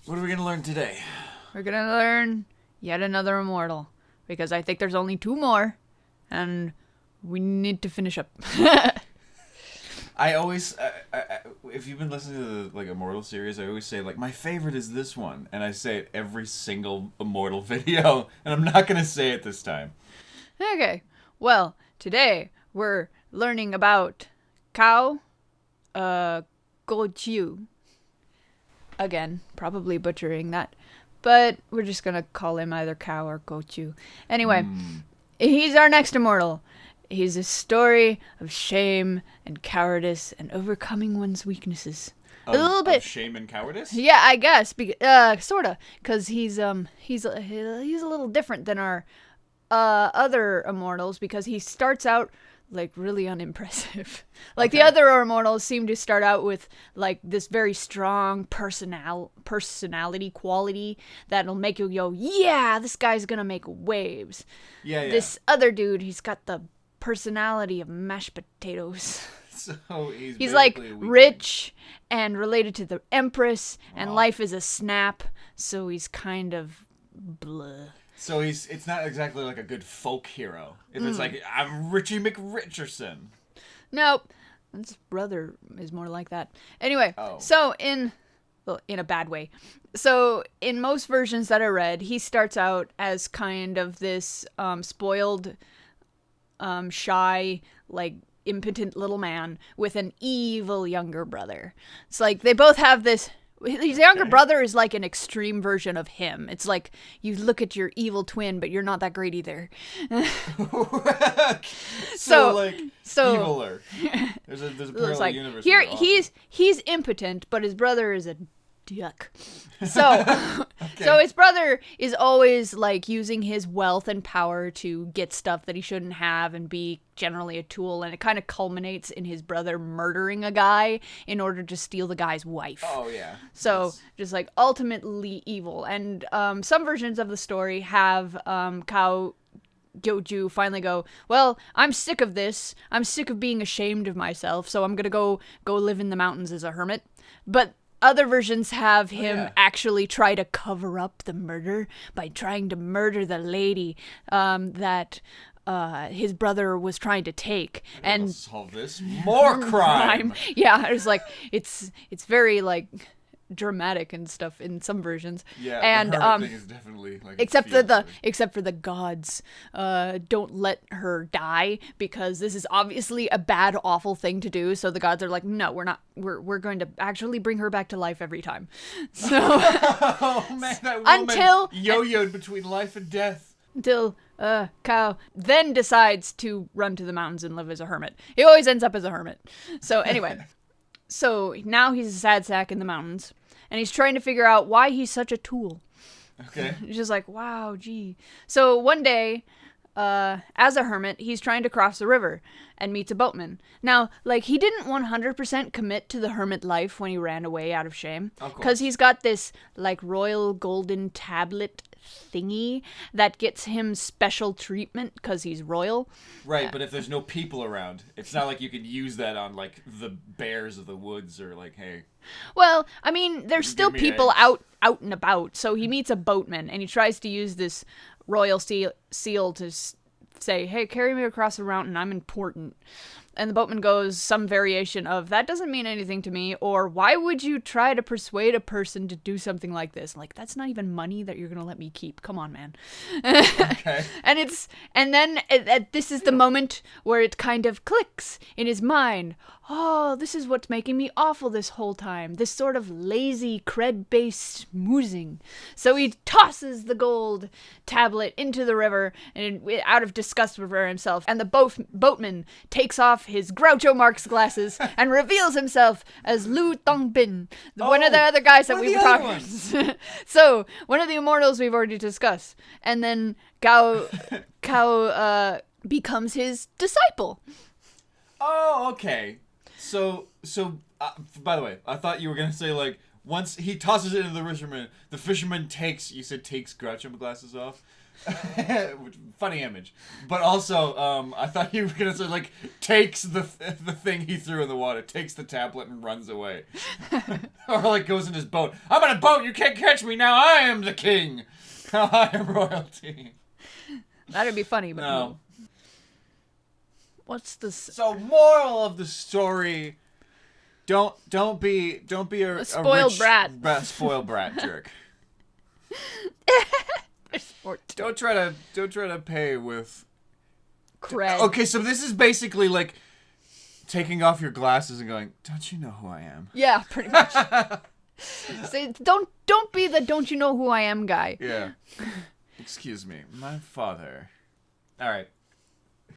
What are we gonna learn today? We're gonna learn yet another immortal. Because I think there's only two more. And we need to finish up. I always, if you've been listening to the Immortal series, I always say my favorite is this one, and I say it every single Immortal video, and I'm not gonna say it this time. Okay. Well, today we're learning about Goujiu. Again, probably butchering that. But we're just gonna call him either Cow or Goujiu. Anyway, he's our next immortal. He's a story of shame and cowardice and overcoming one's weaknesses. A little bit of shame and cowardice. Yeah, I guess. Sorta, because he's a little different than our other immortals because he starts out really unimpressive. The other immortals seem to start out with this very strong personality quality that'll make you go, yeah, this guy's gonna make waves. Yeah. This other dude, he's got the personality of mashed potatoes. So he's rich and related to the Empress, and life is a snap, so he's kind of blah. So it's not exactly a good folk hero. If it's I'm Richie McRicherson. Nope. His brother is more like that. Anyway, so in a bad way. So in most versions that I read, he starts out as kind of this spoiled, shy, impotent little man with an evil younger brother. It's they both have this. His younger brother is an extreme version of him. It's you look at your evil twin, but you're not that great either. so eviler. There's a parallel universe. Here he's impotent, but his brother is a duck. So so his brother is always using his wealth and power to get stuff that he shouldn't have and be generally a tool, and it kind of culminates in his brother murdering a guy in order to steal the guy's wife. Oh yeah. So just ultimately evil. And some versions of the story have Goujiu finally go, well, I'm sick of this. I'm sick of being ashamed of myself, so I'm gonna go live in the mountains as a hermit. But other versions have him actually try to cover up the murder by trying to murder the lady that his brother was trying to take. And solve this more crime. Yeah, it's very dramatic and stuff in some versions. Yeah, and the hermit thing is definitely except for the gods don't let her die because this is obviously a bad, awful thing to do. So the gods are like, no, we're not. We're going to actually bring her back to life every time. So oh man, that woman yo-yoed between life and death. Until Cow then decides to run to the mountains and live as a hermit. He always ends up as a hermit. So anyway, so now he's a sad sack in the mountains. And he's trying to figure out why he's such a tool. Okay. He's just wow, gee. So one day, as a hermit, he's trying to cross the river and meets a boatman. Now, he didn't 100% commit to the hermit life when he ran away out of shame. Because he's got this, royal golden tablet thingy that gets him special treatment because he's royal. Right, but if there's no people around, it's not like you could use that on, the bears of the woods or, hey... Well, I mean, there's still people out and about, so he meets a boatman, and he tries to use this royal seal to say, hey, carry me across the mountain, I'm important. And the boatman goes some variation of, that doesn't mean anything to me, or why would you try to persuade a person to do something like this? That's not even money that you're going to let me keep. Come on, man. Okay. And then this is the moment where it kind of clicks in his mind. Oh, this is what's making me awful this whole time. This sort of lazy, cred-based smoozing. So he tosses the gold tablet into the river and out of disgust for himself. And the boatman takes off his Groucho Marx glasses and reveals himself as Lu Dongbin, one of the other guys that we were talking about. So, one of the immortals we've already discussed. And then Gao becomes his disciple. Oh, okay. So, by the way, I thought you were going to say, once he tosses it into the fisherman takes Groucho glasses off. Funny image. But also, I thought you were gonna say like takes the thing he threw in the water, takes the tablet and runs away, or like goes in his boat. I'm in a boat. You can't catch me now. I am the king. Now I am royalty. That'd be funny, but No. What's this? So moral of the story: don't be a spoiled rich, brat. Spoiled brat jerk. Don't try to pay with cred. Okay, so this is basically like taking off your glasses and going, "Don't you know who I am?" Yeah, pretty much. Say, don't be the "don't you know who I am" guy. Yeah. Excuse me, my father. All right.